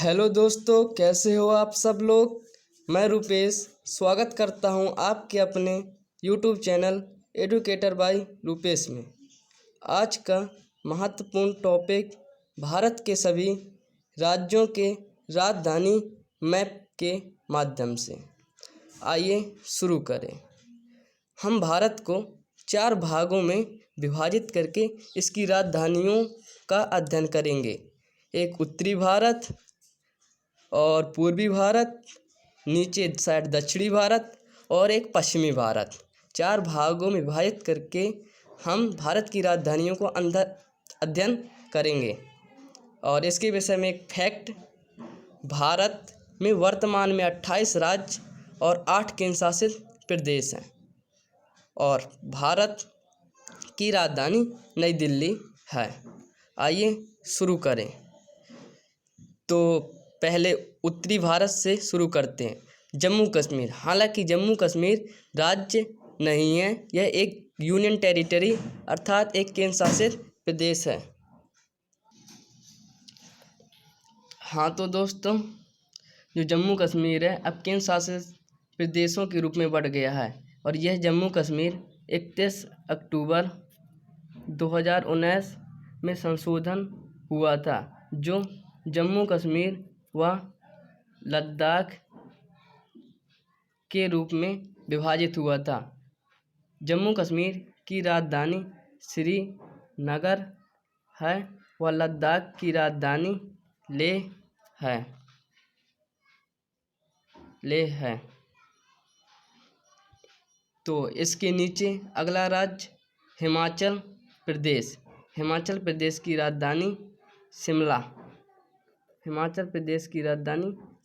Hello दोस्तों, कैसे हो आप सब लोग। मैं रुपेश स्वागत करता हूं आपके अपने YouTube channel educator by Rupesh में। आज का महत्वपूर्ण टॉपिक भारत के सभी राज्यों के राजधानी मैप के माध्यम से। आइए शुरू करें। हम भारत को 4 भागों में विभाजित करके इसकी राजधानियों का अध्ययन करेंगे। एक उत्तरी भारत और पूर्वी भारत, नीचे साइड दक्षिणी भारत और एक पश्चिमी भारत। 4 भागों में विभाजित करके हम भारत की राजधानियों को अंदर अध्ययन करेंगे। और इसके विषय में एक फैक्ट, भारत में वर्तमान में 28 राज्य और 8 केंद्र शासित प्रदेश हैं और भारत की राजधानी नई दिल्ली है। आइए शुरू करें। तो पहले उत्तरी भारत से शुरू करते हैं। जम्मू कश्मीर। हालांकि जम्मू कश्मीर राज्य नहीं है, यह एक यूनियन टेरिटरी अर्थात एक केंद्र शासित प्रदेश है। हाँ तो दोस्तों, जो जम्मू कश्मीर है अब केंद्र शासित प्रदेशों के रूप में बढ़ गया है और यह जम्मू कश्मीर 31 अक्टूबर 2019 में संशोधन हुआ था, जो जम्मू कश्मीर व लद्दाख के रूप में विभाजित हुआ था। जम्मू कश्मीर की राजधानी श्रीनगर है व लद्दाख की राजधानी लेह है। तो इसके नीचे अगला राज्य हिमाचल प्रदेश। हिमाचल प्रदेश की राजधानी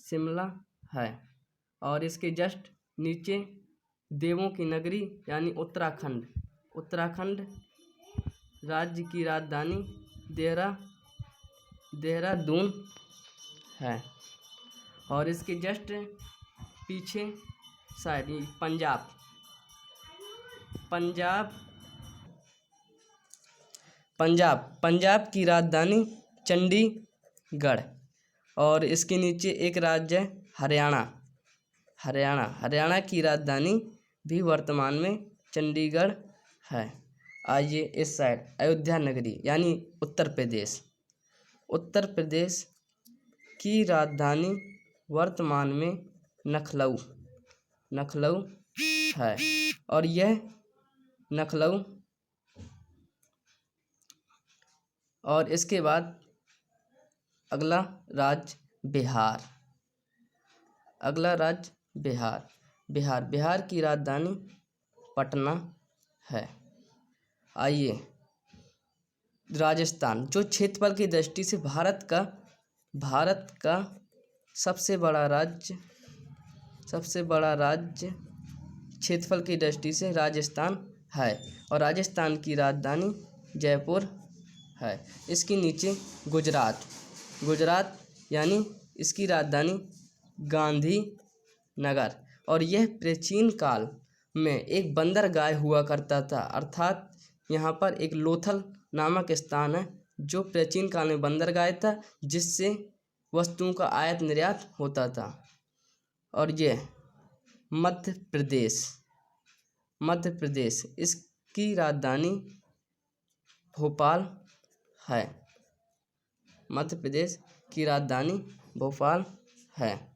शिमला है। और इसके जस्ट नीचे देवों की नगरी यानी उत्तराखंड राज्य की राजधानी देहरादून है। और इसके जस्ट पीछे साइड पंजाब की राजधानी चंडीगढ़। और इसके नीचे एक राज्य है हरियाणा की राजधानी भी वर्तमान में चंडीगढ़ है। आइए इस साइड अयोध्या नगरी यानी उत्तर प्रदेश की राजधानी वर्तमान में लखनऊ है। और यह लखनऊ और इसके बाद अगला राज्य बिहार की राजधानी पटना है। आइए राजस्थान, जो क्षेत्रफल की दृष्टि से भारत का सबसे बड़ा राज्य क्षेत्रफल की दृष्टि से राजस्थान है और राजस्थान की राजधानी जयपुर है। इसके नीचे गुजरात यानी इसकी राजधानी गांधीनगर। और यह प्राचीन काल में एक बंदरगाह हुआ करता था, अर्थात यहाँ पर एक लोथल नामक स्थान है जो प्राचीन काल में बंदरगाह था, जिससे वस्तुओं का आयात निर्यात होता था। और यह मध्य प्रदेश इसकी राजधानी भोपाल है। मध्य प्रदेश की राजधानी भोपाल है।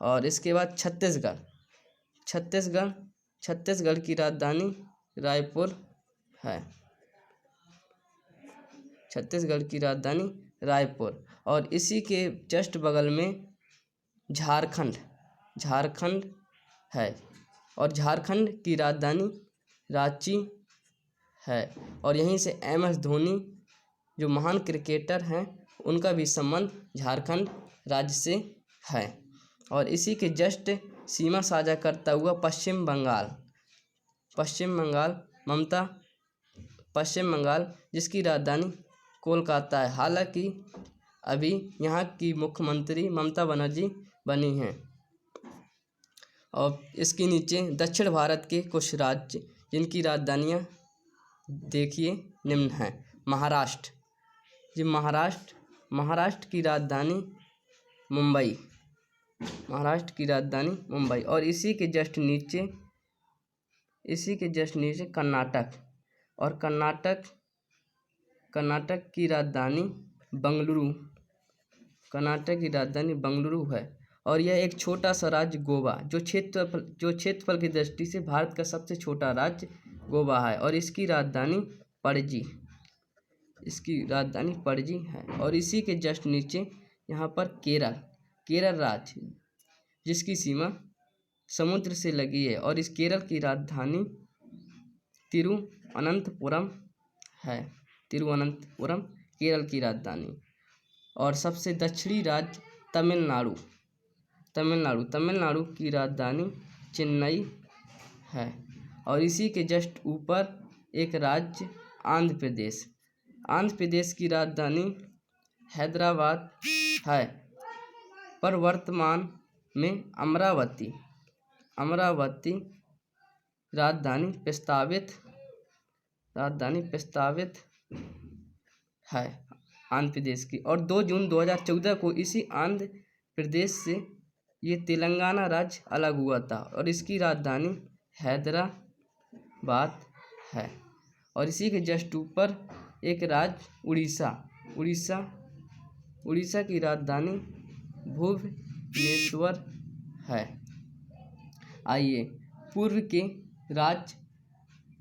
और इसके बाद छत्तीसगढ़ की राजधानी रायपुर है। और इसी के जस्ट बगल में झारखंड है और झारखंड की राजधानी रांची है। और यहीं से MS धोनी जो महान क्रिकेटर हैं, उनका भी संबंध झारखंड राज्य से है। और इसी के जस्ट सीमा साझा करता हुआ पश्चिम बंगाल जिसकी राजधानी कोलकाता है। हालांकि अभी यहाँ की मुख्यमंत्री ममता बनर्जी बनी हैं। और इसके नीचे दक्षिण भारत के कुछ राज्य जिनकी राजधानियाँ देखिए निम्न हैं। महाराष्ट्र की राजधानी मुंबई, महाराष्ट्र की राजधानी मुंबई। और इसी के जस्ट नीचे कर्नाटक, और कर्नाटक की राजधानी बंगलुरु, कर्नाटक की राजधानी बंगलुरु है। और यह एक छोटा सा राज्य गोवा, जो क्षेत्रफल की दृष्टि से भारत का सबसे छोटा राज्य गोवा है, और इसकी राजधानी पणजी है। और इसी के जस्ट नीचे यहाँ पर केरल राज्य, जिसकी सीमा समुद्र से लगी है, और इस केरल की राजधानी तिरुवनंतपुरम है। तिरुवनंतपुरम केरल की राजधानी। और सबसे दक्षिणी राज्य तमिलनाडु की राजधानी चेन्नई है। और इसी के जस्ट ऊपर एक राज्य आंध्र प्रदेश की राजधानी हैदराबाद है, पर वर्तमान में अमरावती राजधानी प्रस्तावित है आंध्र प्रदेश की। और 2 जून 2014 को इसी आंध्र प्रदेश से ये तेलंगाना राज्य अलग हुआ था, और इसकी राजधानी हैदराबाद है। और इसी के जस्ट ऊपर एक राज्य उड़ीसा की राजधानी भुवनेश्वर है। आइए पूर्व के राज्य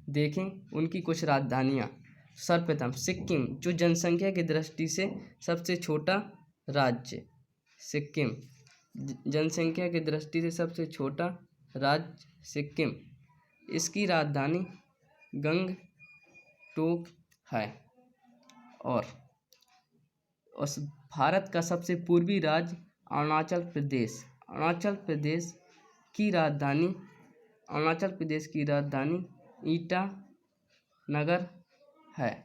देखें, उनकी कुछ राजधानियाँ। सर्वप्रथम सिक्किम, जो जनसंख्या की दृष्टि से सबसे छोटा राज्य, सिक्किम, जनसंख्या की दृष्टि से सबसे छोटा राज्य सिक्किम। इसकी राजधानी गंगटोक है। और भारत का सबसे पूर्वी राज्य अरुणाचल प्रदेश की राजधानी ईटानगर है।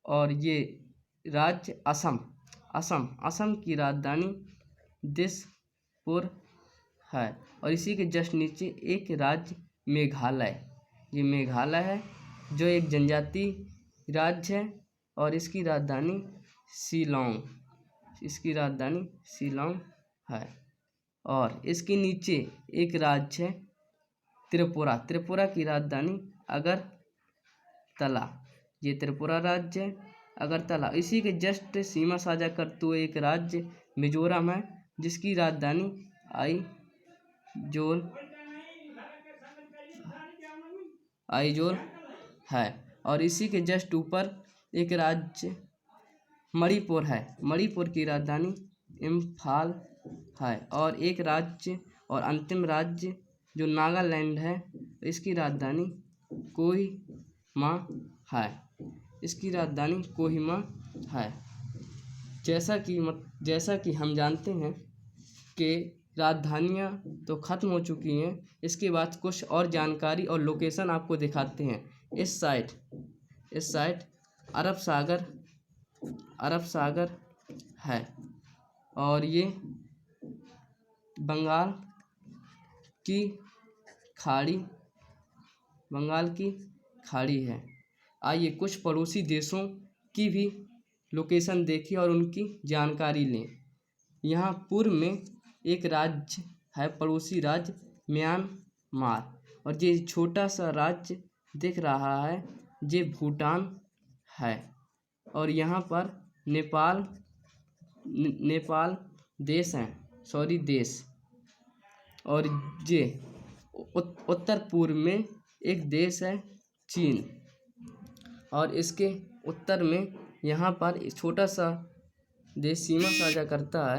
और ये राज्य असम की राजधानी दिसपुर है। और इसी के जस्ट नीचे एक राज्य मेघालय है, जो एक जनजातीय राज्य है, और इसकी राजधानी शिलांग है। और इसके नीचे एक राज्य है त्रिपुरा की राजधानी अगरतला, ये त्रिपुरा राज्य है, अगरतला। इसी के जस्ट सीमा साझा करते हुए एक राज्य मिजोरम है, जिसकी राजधानी आइजोल है। और इसी के जस्ट ऊपर एक राज्य मणिपुर है, मणिपुर की राजधानी इम्फाल है। और एक राज्य और अंतिम राज्य जो नागालैंड है, इसकी राजधानी कोहिमा है। जैसा कि हम जानते हैं कि राजधानियाँ तो ख़त्म हो चुकी हैं, इसके बाद कुछ और जानकारी और लोकेशन आपको दिखाते हैं। इस साइड अरब सागर है, और ये बंगाल की खाड़ी है। आइए कुछ पड़ोसी देशों की भी लोकेशन देखें और उनकी जानकारी लें। यहाँ पूर्व में एक राज्य है, पड़ोसी राज्य म्यांमार, और ये छोटा सा राज्य दिख रहा है, ये भूटान है। और यहाँ पर नेपाल देश। और ये उत्तर पूर्व में एक देश है चीन, और इसके उत्तर में यहाँ पर छोटा सा देश सीमा साझा करता है,